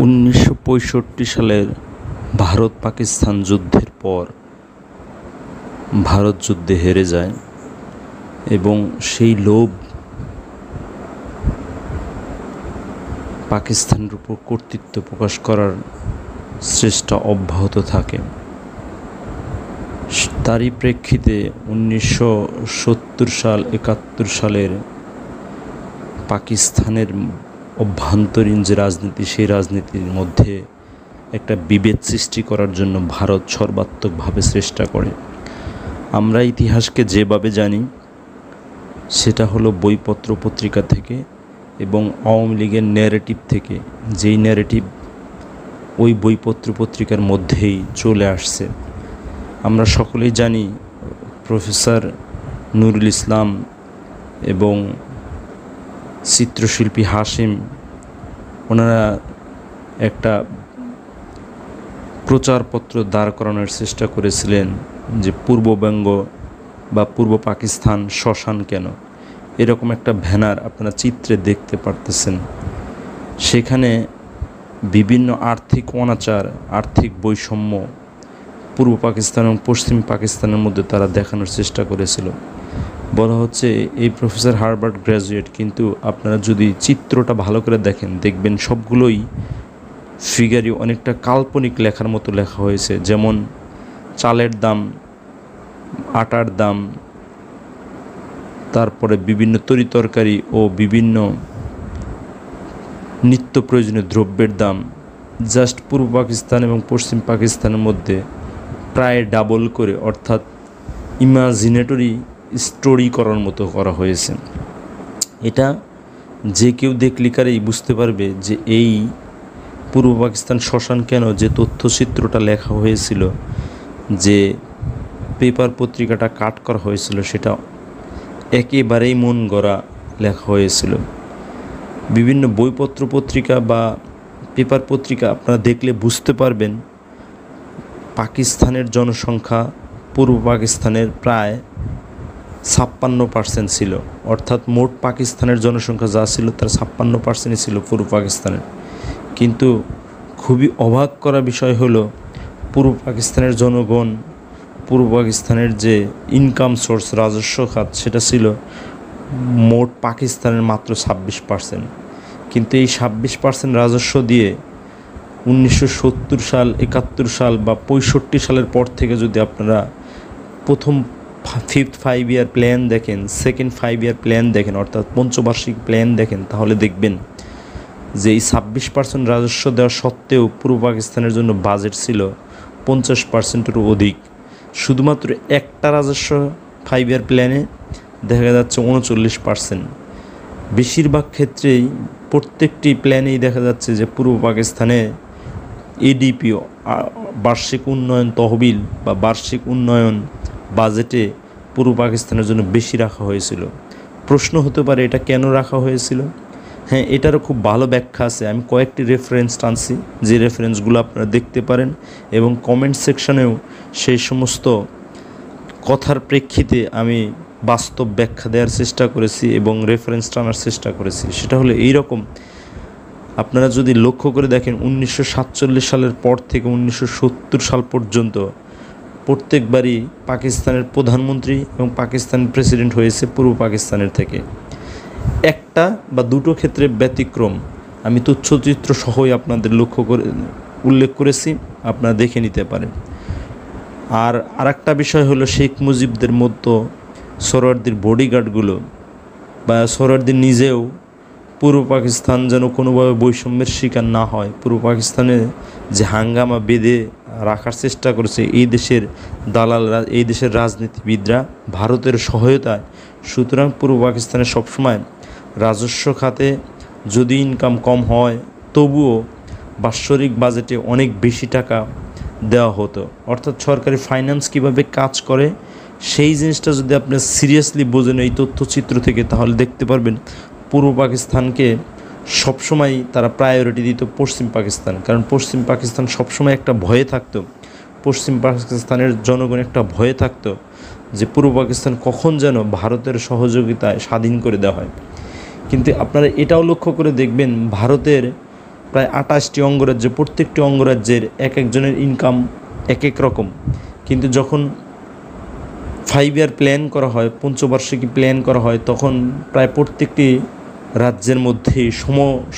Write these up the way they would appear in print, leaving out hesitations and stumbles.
1965 সালের ভারত পাকিস্তান যুদ্ধের পর ভারত যুদ্ধে হেরে যায় এবং সেই লোভ পাকিস্তানের উপর কর্তৃত্ব প্রকাশ করার চেষ্টা অব্যাহত থাকে। তারই প্রেক্ষিতে 1970 সাল 71 সালের পাকিস্তানের অভ্যন্তরীণ যে রাজনীতি, সেই রাজনীতির মধ্যে একটা বিভেদ সৃষ্টি করার জন্য ভারত সর্বাত্মকভাবে চেষ্টা করে। আমরা ইতিহাসকে যেভাবে জানি সেটা হলো বইপত্র পত্রিকা থেকে এবং আওয়ামী লীগের ন্যারেটিভ থেকে, যেই ন্যারেটিভ ওই বইপত্র পত্রিকার মধ্যেই চলে আসছে। আমরা সকলেই জানি প্রফেসর নুরুল ইসলাম এবং চিত্রশিল্পী হাশিম, ওনারা একটা প্রচারপত্র দাঁড় করানোর চেষ্টা করেছিলেন যে পূর্ববঙ্গ বা পূর্ব পাকিস্তান শ্মশান কেন, এরকম একটা ব্যানার আপনারা চিত্রে দেখতে পারতেছেন। সেখানে বিভিন্ন আর্থিক অনাচার, আর্থিক বৈষম্য পূর্ব পাকিস্তান এবং পশ্চিম পাকিস্তানের মধ্যে তারা দেখানোর চেষ্টা করেছিল। বলা হচ্ছে এই প্রফেসর হার্ভার্ড গ্র্যাজুয়েট, কিন্তু আপনারা যদি চিত্রটা ভালো করে দেখেন দেখবেন সবগুলোই ফিগারি অনেকটা কাল্পনিক লেখার মতো লেখা হয়েছে। যেমন চালের দাম, আটার দাম, তারপরে বিভিন্ন তরিতরকারি ও বিভিন্ন নিত্য প্রয়োজনীয় দ্রব্যের দাম জাস্ট পূর্ব পাকিস্তান এবং পশ্চিম পাকিস্তানের মধ্যে প্রায় ডাবল করে, অর্থাৎ ইমাজিনেটরি স্টোরি করার মতো করা হয়েছে। এটা যে কেউ দেখলিকারেই বুঝতে পারবে যে এই পূর্ব পাকিস্তান শ্মশান কেন যে তথ্যচিত্রটা লেখা হয়েছিল, যে পেপার পত্রিকাটা কাট করা হয়েছিল, সেটা একেবারেই মন গড়া লেখা হয়েছিল। বিভিন্ন বইপত্র পত্রিকা বা পেপার পত্রিকা আপনারা দেখলে বুঝতে পারবেন পাকিস্তানের জনসংখ্যা পূর্ব পাকিস্তানের প্রায় 56% ছিল, অর্থাৎ মোট পাকিস্তানের জনসংখ্যা যা ছিল তার 56% ছিল পূর্ব পাকিস্তানের। কিন্তু খুবই অবাক করা বিষয় হলো পূর্ব পাকিস্তানের জনগণ, পূর্ব পাকিস্তানের যে ইনকাম সোর্স, রাজস্ব খাত, সেটা ছিল মোট পাকিস্তানের মাত্র 26%। কিন্তু এই 26% রাজস্ব দিয়ে 1970 সাল 71 সাল বা 65 সালের পর থেকে যদি আপনারা প্রথম 5th 5 ইয়ার প্ল্যান দেখেন, সেকেন্ড 5 ইয়ার প্ল্যান দেখেন, অর্থাৎ পঞ্চবার্ষিক প্ল্যান দেখেন, তাহলে দেখবেন যে এই 26% রাজস্ব দেওয়া সত্ত্বেও পূর্ব পাকিস্তানের জন্য বাজেট ছিল 50%-এরও অধিক। শুধুমাত্র একটা রাজস্ব 5 ইয়ার প্ল্যানে দেখা যাচ্ছে 39%। বেশিরভাগ ক্ষেত্রেই প্রত্যেকটি প্ল্যানেই দেখা যাচ্ছে যে পূর্ব পাকিস্তানে এডিপি, বার্ষিক উন্নয়ন তহবিল বা বার্ষিক উন্নয়ন বাজেটে পূর্ব পাকিস্তানের জন্য বেশি রাখা হয়েছিল। প্রশ্ন হতে পারে এটা কেন রাখা হয়েছিল? হ্যাঁ, এটারও খুব ভালো ব্যাখ্যা আছে। আমি কয়েকটি রেফারেন্স টানছি, যে রেফারেন্সগুলো আপনারা দেখতে পারেন এবং কমেন্ট সেকশনেও সেই সমস্ত কথার প্রেক্ষিতে আমি বাস্তব ব্যাখ্যা দেওয়ার চেষ্টা করেছি এবং রেফারেন্স টানার চেষ্টা করেছি। সেটা হলো এইরকম, আপনারা যদি লক্ষ্য করে দেখেন 1947 সালের পর থেকে 1970 সাল পর্যন্ত প্রত্যেকবারই পাকিস্তানের প্রধানমন্ত্রী এবং পাকিস্তানের প্রেসিডেন্ট হয়েছে পূর্ব পাকিস্তানের থেকে। একটা বা দুটো ক্ষেত্রে ব্যতিক্রম আমি তথ্যচিত্র সহই আপনাদের উল্লেখ করেছি, আপনারা দেখে নিতে পারেন। আর আরেকটা বিষয় হলো শেখ মুজিবদের মতো সোহরাওয়ার্দীর বডিগার্ডগুলো বা সোহরাওয়ার্দী নিজেও পূর্ব পাকিস্তান যেন কোনোভাবে বৈষম্যের শিকার না হয়, পূর্ব পাকিস্তানে যে হাঙ্গামা বেঁধে রাখার চেষ্টা করেছে এই দেশের দালালরা, এই দেশের রাজনীতিবিদরা ভারতের সহায়তায়। সুতরাং পূর্ব পাকিস্তানে সবসময় রাজস্ব খাতে যদি ইনকাম কম হয় তবুও বাৎসরিক বাজেটে অনেক বেশি টাকা দেওয়া হতো। অর্থাৎ সরকারি ফাইন্যান্স কীভাবে কাজ করে সেই জিনিসটা যদি আপনি সিরিয়াসলি বোঝেন এই তথ্যচিত্র থেকে, তাহলে দেখতে পারবেন পূর্ব পাকিস্তানকে সবসময় তারা প্রায়োরিটি দিত পশ্চিম পাকিস্তান। কারণ পশ্চিম পাকিস্তান সবসময় একটা ভয়ে থাকতো, পশ্চিম পাকিস্তানের জনগণ একটা ভয়ে থাকতো যে পূর্ব পাকিস্তান কখন যেন ভারতের সহযোগিতায় স্বাধীন করে দেওয়া হয়। কিন্তু আপনারা এটাও লক্ষ্য করে দেখবেন ভারতের প্রায় 28টি অঙ্গরাজ্যে, প্রত্যেকটি অঙ্গরাজ্যের এক একজনের ইনকাম এক এক রকম। কিন্তু যখন 5 ইয়ার প্ল্যান করা হয়, পঞ্চবার্ষিকী প্ল্যান করা হয়, তখন প্রায় প্রত্যেকটি রাজ্যের মধ্যে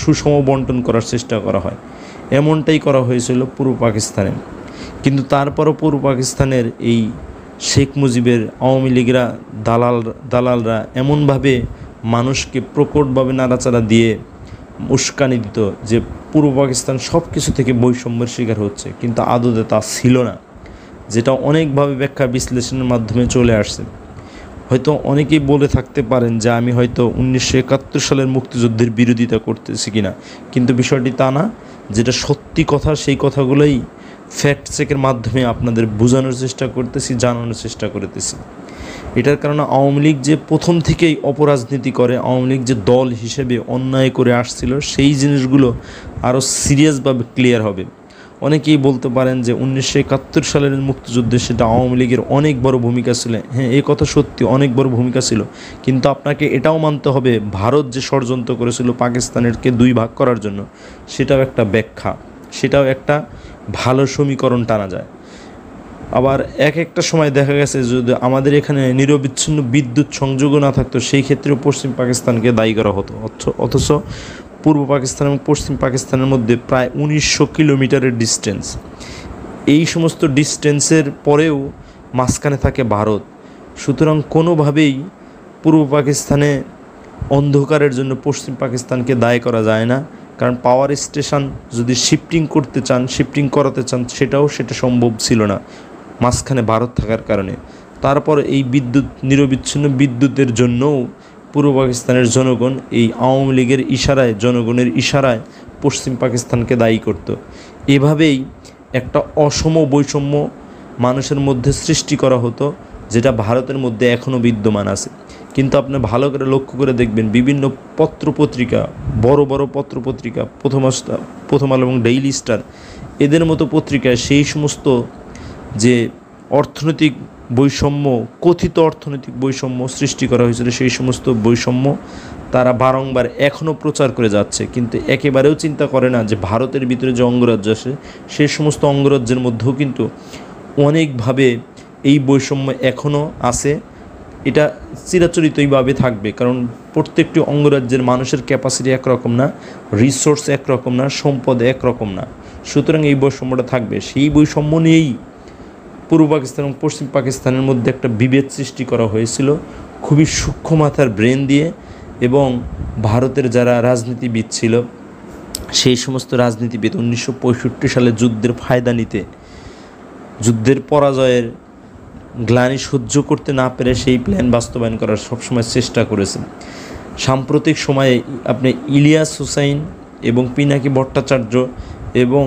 সুষম বন্টন করার চেষ্টা করা হয়। এমনটাই করা হয়েছিল পূর্ব পাকিস্তানে। কিন্তু তারপরও পূর্ব পাকিস্তানের এই শেখ মুজিবের আওয়ামী লীগরা দালালরা এমনভাবে মানুষকে প্রকটভাবে নাড়াচাড়া দিয়ে উস্কানি দিত যে পূর্ব পাকিস্তান সব কিছু থেকে বৈষম্যের শিকার হচ্ছে, কিন্তু আদতে তা ছিল না, যেটা অনেকভাবে ব্যাখ্যা বিশ্লেষণের মাধ্যমে চলে আসছে। হয়তো অনেকেই বলে থাকতে পারেন যে আমি হয়তো 1971 সালের মুক্তিযুদ্ধের বিরোধিতা করতেছি কিনা, কিন্তু বিষয়টি তা না। যেটা সত্যি কথা সেই কথাগুলোই ফ্যাক্ট চেকের মাধ্যমে আপনাদের বোঝানোর চেষ্টা করতেছি, জানানোর চেষ্টা করতেছি। এটার কারণে আওয়ামী লীগ যে প্রথম থেকেই অপরাজনীতি করে, আওয়ামী লীগ যে দল হিসেবে অন্যায় করে আসছিল, সেই জিনিসগুলো আরও সিরিয়াসভাবে ক্লিয়ার হবে। অনেকেই বলতে পারেন যে 1971 সালের মুক্তিযুদ্ধে সেটা আওয়ামী লীগের অনেক বড় ভূমিকা ছিল। হ্যাঁ, এই কথা সত্যি, অনেক বড় ভূমিকা ছিল, কিন্তু আপনাকে এটাও মানতে হবে ভারত যে ষড়যন্ত্র করেছিল পাকিস্তানেরকে 2 ভাগ করার জন্য, সেটাও একটা ব্যাখ্যা, সেটাও একটা ভালো সমীকরণ টানা যায়। আবার একটা সময় দেখা গেছে যদি আমাদের এখানে নিরবিচ্ছিন্ন বিদ্যুৎ সংযোগও না থাকতো, সেই ক্ষেত্রেও পশ্চিম পাকিস্তানকে দায়ী করা হতো। অথচ পূর্ব পাকিস্তান এবং পশ্চিম পাকিস্তানের মধ্যে প্রায় 1900 কিলোমিটারের ডিস্টেন্স। এই সমস্ত ডিস্টেন্সের পরেও মাঝখানে থাকে ভারত। সুতরাং কোনোভাবেই পূর্ব পাকিস্তানে অন্ধকারের জন্য পশ্চিম পাকিস্তানকে দায়ী করা যায় না, কারণ পাওয়ার স্টেশন যদি শিফটিং করাতে চান সেটা সম্ভব ছিল না মাঝখানে ভারত থাকার কারণে। তারপর এই নিরবিচ্ছিন্ন বিদ্যুতের জন্যও পূর্ব পাকিস্তানের জনগণ এই আওয়ামী লীগের ইশারায়, জনগণের ইশারায় পশ্চিম পাকিস্তানকে দায়ী করত। এভাবেই একটা অসম বৈষম্য মানুষের মধ্যে সৃষ্টি করা হতো, যেটা ভারতের মধ্যে এখনও বিদ্যমান আছে। কিন্তু আপনি ভালো করে লক্ষ্য করে দেখবেন, বিভিন্ন পত্রপত্রিকা, বড় বড় পত্রপত্রিকা, প্রথম আলো এবং ডেইলি স্টার, এদের মতো পত্রিকায় সেই সমস্ত যে অর্থনৈতিক বৈষম্য, কথিত অর্থনৈতিক বৈষম্য সৃষ্টি করা হয়েছিল, সেই সমস্ত বৈষম্য তারা বারংবার এখনও প্রচার করে যাচ্ছে, কিন্তু একেবারেও চিন্তা করে না যে ভারতের ভিতরে যে অঙ্গরাজ্য আছে, সেই সমস্ত অঙ্গরাজ্যের মধ্যেও কিন্তু অনেকভাবে এই বৈষম্য এখনও আছে। এটা চিরাচরিতইভাবে থাকবে, কারণ প্রত্যেকটি অঙ্গরাজ্যের মানুষের ক্যাপাসিটি একরকম না, রিসোর্স একরকম না, সম্পদ একরকম না। সুতরাং এই বৈষম্যটা থাকবে। সেই বৈষম্য নিয়েই পূর্ব পাকিস্তান এবং পশ্চিম পাকিস্তানের মধ্যে একটা বিভেদ সৃষ্টি করা হয়েছিল খুবই সূক্ষ্ম মাথার ব্রেন দিয়ে, এবং ভারতের যারা রাজনীতিবিদ ছিল সেই সমস্ত রাজনীতিবিদ 1965 সালে যুদ্ধের ফায়দা নিতে, যুদ্ধের পরাজয়ের গ্লানি সহ্য করতে না পেরে সেই প্ল্যান বাস্তবায়ন করার সবসময় চেষ্টা করেছেন। সাম্প্রতিক সময়ে আপনি ইলিয়াস হুসাইন এবং পিনাকি ভট্টাচার্য এবং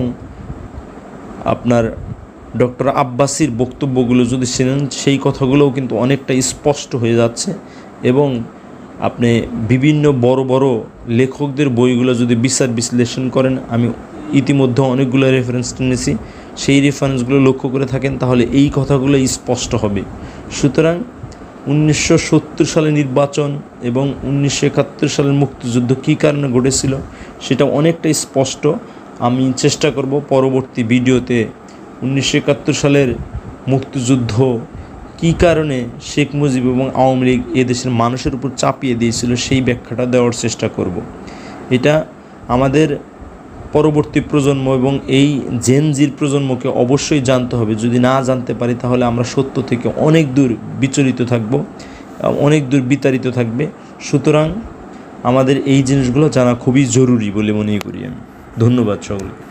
আপনার ডক্টর আব্বাসির বক্তব্যগুলো যদি শুনেন, সেই কথাগুলোও কিন্তু অনেকটা স্পষ্ট হয়ে যাচ্ছে। এবং আপনি বিভিন্ন বড় বড় লেখকদের বইগুলো যদি বিচার বিশ্লেষণ করেন, আমি ইতিমধ্যে অনেকগুলো রেফারেন্স টেনেছি, সেই রেফারেন্সগুলো লক্ষ্য করে থাকেন, তাহলে এই কথাগুলো স্পষ্ট হবে। সুতরাং 1970 সালে নির্বাচন এবং 1971 সালের মুক্তিযুদ্ধ কী কারণে ঘটেছিল সেটা অনেকটা স্পষ্ট। আমি চেষ্টা করব পরবর্তী ভিডিওতে 1971 সালের মুক্তিযুদ্ধ কী কারণে শেখ মুজিব এবং আওয়ামী লীগ এদেশের মানুষের উপর চাপিয়ে দিয়েছিল সেই ব্যাখ্যাটা দেওয়ার চেষ্টা করব। এটা আমাদের পরবর্তী প্রজন্ম এবং এই জেনজির প্রজন্মকে অবশ্যই জানতে হবে। যদি না জানতে পারি তাহলে আমরা সত্য থেকে অনেক দূর বিচলিত থাকব, অনেক দূর বিতাড়িত থাকবে। সুতরাং আমাদের এই জিনিসগুলো জানা খুবই জরুরি বলে মনে করি আমি। ধন্যবাদ সকলকে।